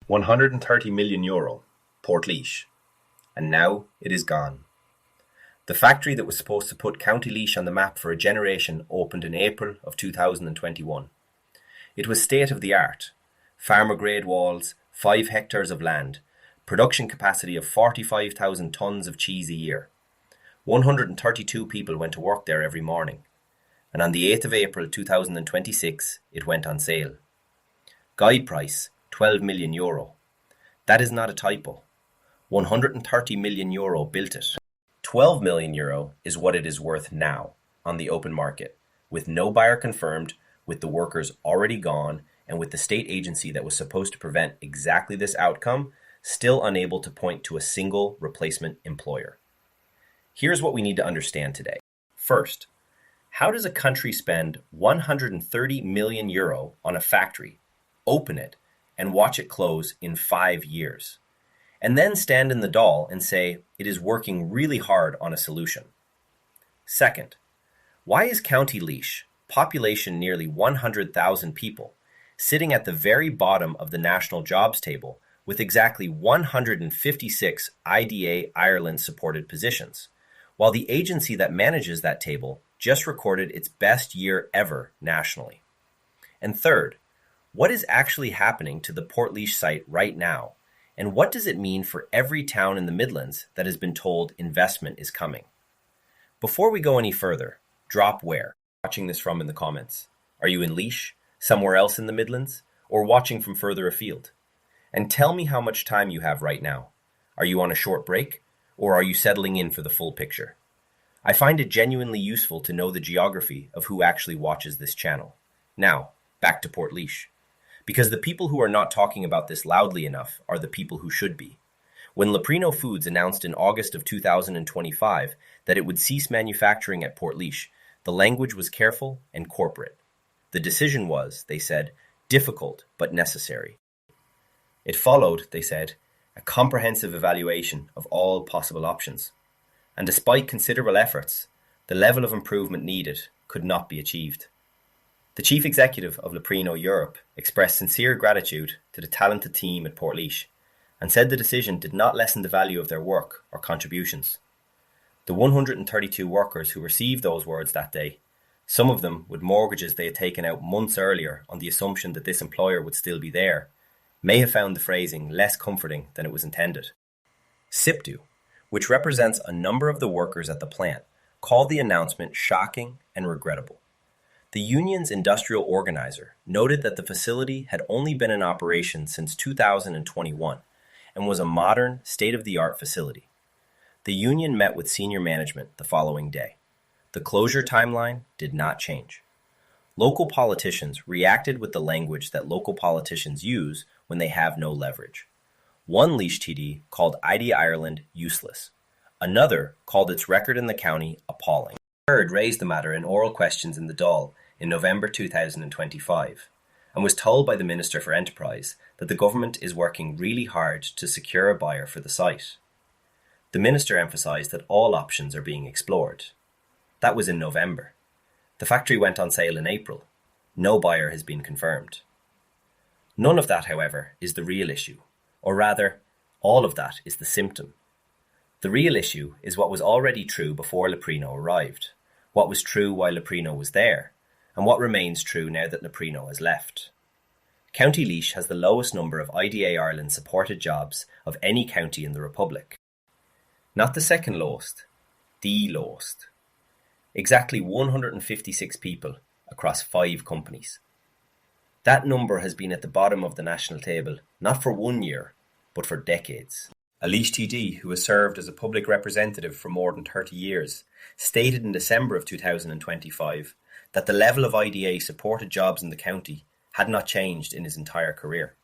€130 million, Portlaoise, and now it is gone. The factory that was supposed to put County Laois on the map for a generation opened in April of 2021. It was state-of-the-art, farmer-grade walls, 5 hectares of land, production capacity of 45,000 tonnes of cheese a year. 132 people went to work there every morning, and on the 8th of April 2026 it went on sale. Guide price €12 million. That is not a typo. €130 million built it. €12 million is what it is worth now on the open market, with no buyer confirmed, with the workers already gone, and with the state agency that was supposed to prevent exactly this outcome still unable to point to a single replacement employer. Here's what we need to understand today. First, how does a country spend €130 million on a factory, open it, and watch it close in 5 years, and then stand in the Dáil and say it is working really hard on a solution? Second, why is County Laois, population nearly 100,000 people, sitting at the very bottom of the national jobs table with exactly 156 IDA Ireland-supported positions, while the agency that manages that table just recorded its best year ever nationally? And third, what is actually happening to the Portlaoise site right now, and what does it mean for every town in the Midlands that has been told investment is coming? Before we go any further, drop where watching this from in the comments. Are you in Laois, somewhere else in the Midlands, or watching from further afield? And tell me how much time you have right now. Are you on a short break, or are you settling in for the full picture? I find it genuinely useful to know the geography of who actually watches this channel. Now, back to Portlaoise. Because the people who are not talking about this loudly enough are the people who should be. When Lepino Foods announced in August of 2025 that it would cease manufacturing at Portlaoise, the language was careful and corporate. The decision was, they said, difficult but necessary. It followed, they said, a comprehensive evaluation of all possible options. And despite considerable efforts, the level of improvement needed could not be achieved. The chief executive of Leprino Europe expressed sincere gratitude to the talented team at Portlaoise and said the decision did not lessen the value of their work or contributions. The 132 workers who received those words that day, some of them with mortgages they had taken out months earlier on the assumption that this employer would still be there, may have found the phrasing less comforting than it was intended. SIPTU, which represents a number of the workers at the plant, called the announcement shocking and regrettable. The union's industrial organizer noted that the facility had only been in operation since 2021 and was a modern, state-of-the-art facility. The union met with senior management the following day. The closure timeline did not change. Local politicians reacted with the language that local politicians use when they have no leverage. One Laois TD called ID Ireland useless. Another called its record in the county appalling. A third raised the matter in oral questions in the Dáil in November 2025 and was told by the Minister for Enterprise that the government is working really hard to secure a buyer for the site. The Minister emphasised that all options are being explored. That was in November. The factory went on sale in April. No buyer has been confirmed. None of that, however, is the real issue, or rather, all of that is the symptom. The real issue is what was already true before Leprino arrived, what was true while Leprino was there, and what remains true now that Leprino has left. County Laois has the lowest number of IDA Ireland supported jobs of any county in the Republic. Not the second lowest, the lowest. Exactly 156 people across 5 companies. That number has been at the bottom of the national table, not for 1 year, but for decades. A Laois TD who has served as a public representative for more than 30 years stated in December of 2025 that the level of IDA supported jobs in the county had not changed in his entire career.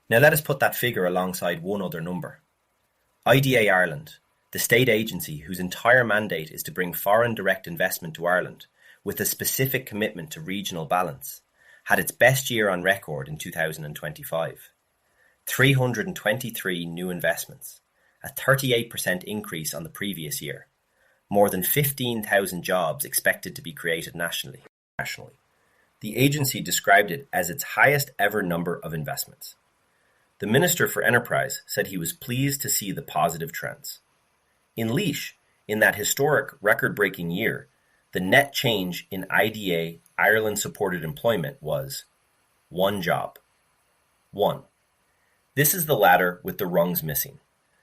Now let us put that figure alongside one other number. IDA Ireland, the state agency whose entire mandate is to bring foreign direct investment to Ireland with a specific commitment to regional balance, had its best year on record in 2025. 323 new investments, a 38% increase on the previous year, more than 15,000 jobs expected to be created nationally. The agency described it as its highest ever number of investments. The Minister for Enterprise said he was pleased to see the positive trends. In Laois, in that historic record-breaking year, the net change in IDA Ireland-supported employment was one job. 1. This is the ladder with the rungs missing.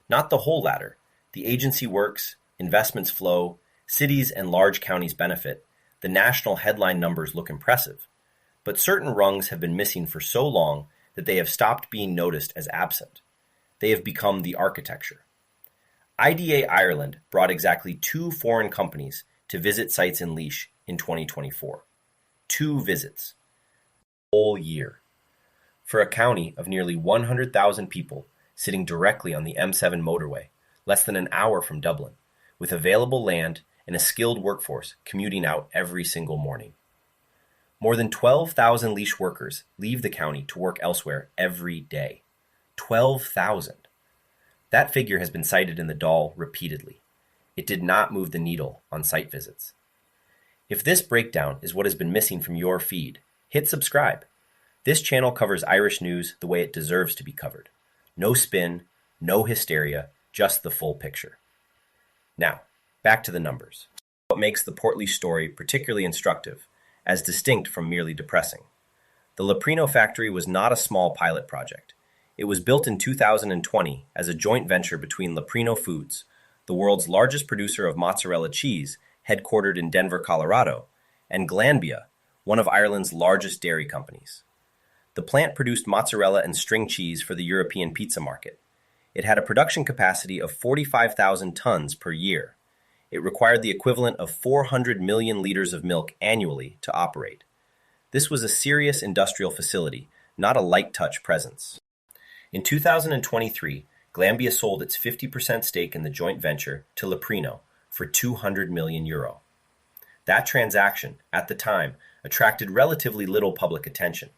Not the whole ladder. The agency works, investments flow, cities and large counties benefit. The national headline numbers look impressive. But certain rungs have been missing for so long that they have stopped being noticed as absent. They have become the architecture. IDA Ireland brought exactly 2 foreign companies to visit sites in Laois in 2024. 2 visits. Whole year. For a county of nearly 100,000 people sitting directly on the M7 motorway, less than an hour from Dublin, with available land and a skilled workforce commuting out every single morning. More than 12,000 Laois workers leave the county to work elsewhere every day. 12,000. That figure has been cited in the Dáil repeatedly. It did not move the needle on site visits. If this breakdown is what has been missing from your feed, hit subscribe. This channel covers Irish news the way it deserves to be covered. No spin, no hysteria, just the full picture. Now, back to the numbers. What makes the Portlaoise story particularly instructive, as distinct from merely depressing? The Leprino factory was not a small pilot project. It was built in 2020 as a joint venture between Lepino Foods, the world's largest producer of mozzarella cheese, headquartered in Denver, Colorado, and Glanbia, one of Ireland's largest dairy companies. The plant produced mozzarella and string cheese for the European pizza market. It had a production capacity of 45,000 tons per year. It required the equivalent of 400 million liters of milk annually to operate. This was a serious industrial facility, not a light-touch presence. In 2023, Glanbia sold its 50% stake in the joint venture to Leprino for €200 million. That transaction, at the time, attracted relatively little public attention.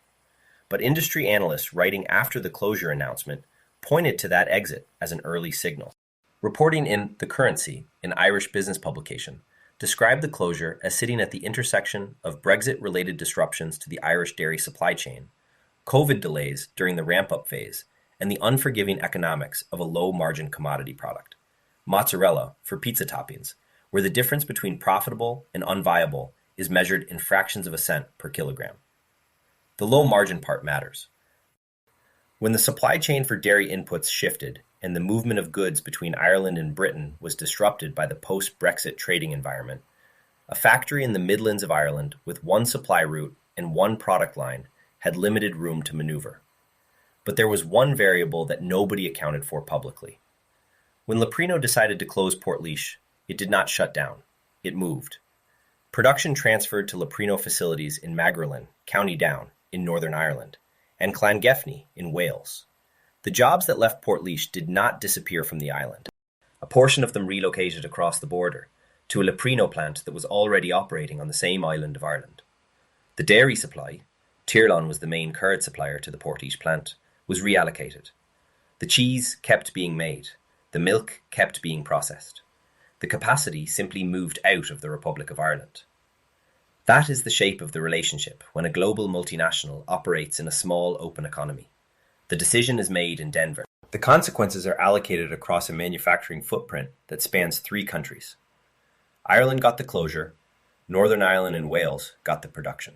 But industry analysts writing after the closure announcement pointed to that exit as an early signal. Reporting in The Currency, an Irish business publication, described the closure as sitting at the intersection of Brexit-related disruptions to the Irish dairy supply chain, COVID delays during the ramp-up phase, and the unforgiving economics of a low-margin commodity product, mozzarella for pizza toppings, where the difference between profitable and unviable is measured in fractions of a cent per kilogram. The low-margin part matters. When the supply chain for dairy inputs shifted and the movement of goods between Ireland and Britain was disrupted by the post-Brexit trading environment, a factory in the Midlands of Ireland with one supply route and one product line had limited room to maneuver. But there was one variable that nobody accounted for publicly. When Leprino decided to close Portlaoise, it did not shut down. It moved. Production transferred to Leprino facilities in Magheralin, County Down, in Northern Ireland, and Llangefni in Wales. The jobs that left Portlaoise did not disappear from the island. A portion of them relocated across the border to a Leprino plant that was already operating on the same island of Ireland. The dairy supply, Tirlán was the main curd supplier to the Portlaoise plant, was reallocated. The cheese kept being made. The milk kept being processed. The capacity simply moved out of the Republic of Ireland. That is the shape of the relationship when a global multinational operates in a small open economy. The decision is made in Denver. The consequences are allocated across a manufacturing footprint that spans 3 countries. Ireland got the closure, Northern Ireland and Wales got the production.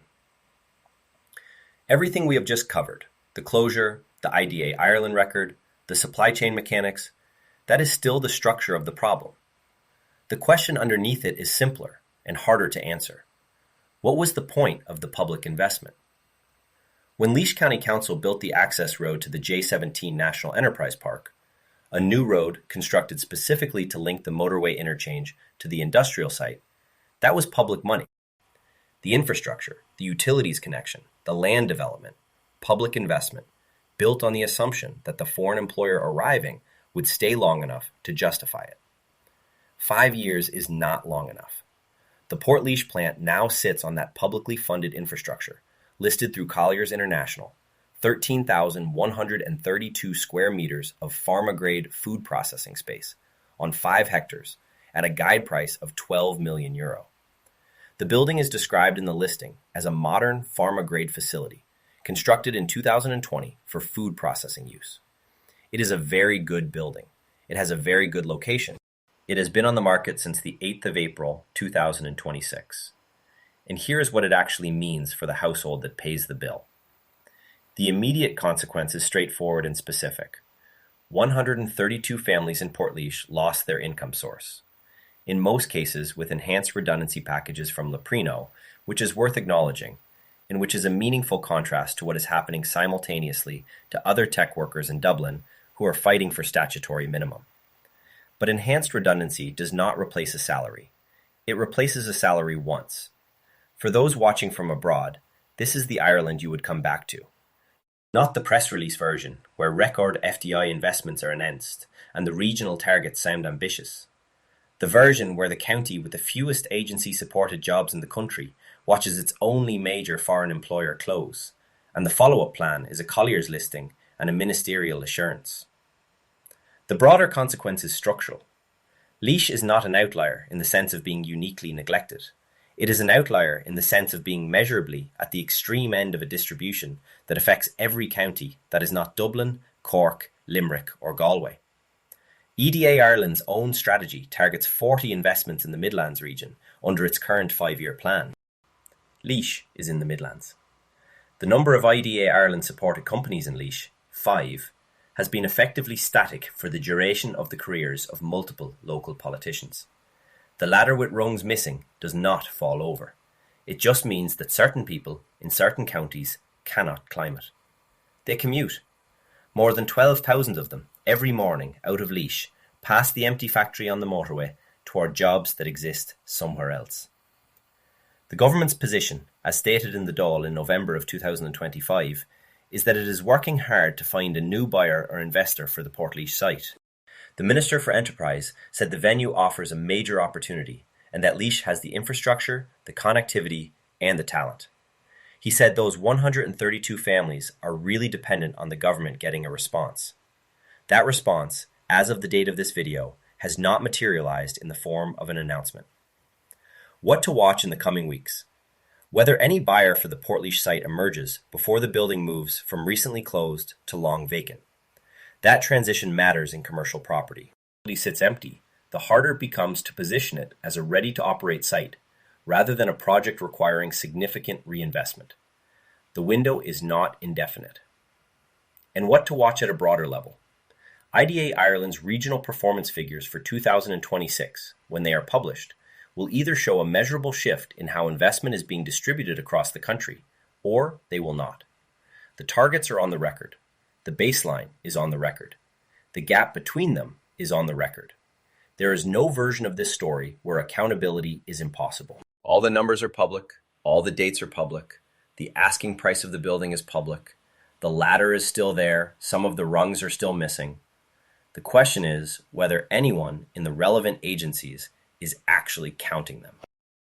Everything we have just covered, the closure, the IDA Ireland record, the supply chain mechanics, that is still the structure of the problem. The question underneath it is simpler and harder to answer. What was the point of the public investment? When Laois County Council built the access road to the J17 National Enterprise Park, a new road constructed specifically to link the motorway interchange to the industrial site, that was public money. The infrastructure, the utilities connection, the land development, public investment, built on the assumption that the foreign employer arriving would stay long enough to justify it. 5 years is not long enough. The Portlaoise plant now sits on that publicly funded infrastructure, listed through Colliers International, 13,132 square meters of pharma-grade food processing space on 5 hectares at a guide price of €12 million. The building is described in the listing as a modern pharma-grade facility, constructed in 2020 for food processing use. It is a very good building. It has a very good location. It has been on the market since the 8th of April 2026. And here's what it actually means for the household that pays the bill. The immediate consequence is straightforward and specific. 132 families in Portlaoise lost their income source, in most cases with enhanced redundancy packages from Leprino, which is worth acknowledging, and which is a meaningful contrast to what is happening simultaneously to other tech workers in Dublin who are fighting for statutory minimum. But enhanced redundancy does not replace a salary. It replaces a salary once. For those watching from abroad, this is the Ireland you would come back to. Not the press release version, where record FDI investments are announced and the regional targets sound ambitious. The version where the county with the fewest agency-supported jobs in the country watches its only major foreign employer close, and the follow-up plan is a Colliers listing and a ministerial assurance. The broader consequence is structural. Laois is not an outlier in the sense of being uniquely neglected. It is an outlier in the sense of being measurably at the extreme end of a distribution that affects every county that is not Dublin, Cork, Limerick or Galway. EDA Ireland's own strategy targets 40 investments in the Midlands region under its current 5-year plan. Laois is in the Midlands. The number of IDA Ireland supported companies in Laois, 5, has been effectively static for the duration of the careers of multiple local politicians. The ladder with rungs missing does not fall over. It just means that certain people in certain counties cannot climb it. They commute. More than 12,000 of them every morning out of Laois, past the empty factory on the motorway, toward jobs that exist somewhere else. The government's position, as stated in the Dáil in November of 2025, is that it is working hard to find a new buyer or investor for the Portlaoise site. The Minister for Enterprise said the venue offers a major opportunity and that Laois has the infrastructure, the connectivity, and the talent. He said those 132 families are really dependent on the government getting a response. That response, as of the date of this video, has not materialized in the form of an announcement. What to watch in the coming weeks? Whether any buyer for the Portlaoise site emerges before the building moves from recently closed to long vacant. That transition matters in commercial property. When it sits empty, the harder it becomes to position it as a ready-to-operate site, rather than a project requiring significant reinvestment. The window is not indefinite. And what to watch at a broader level? IDA Ireland's regional performance figures for 2026, when they are published, will either show a measurable shift in how investment is being distributed across the country, or they will not. The targets are on the record. The baseline is on the record. The gap between them is on the record. There is no version of this story where accountability is impossible. All the numbers are public. All the dates are public. The asking price of the building is public. The ladder is still there. Some of the rungs are still missing. The question is whether anyone in the relevant agencies is actually counting them.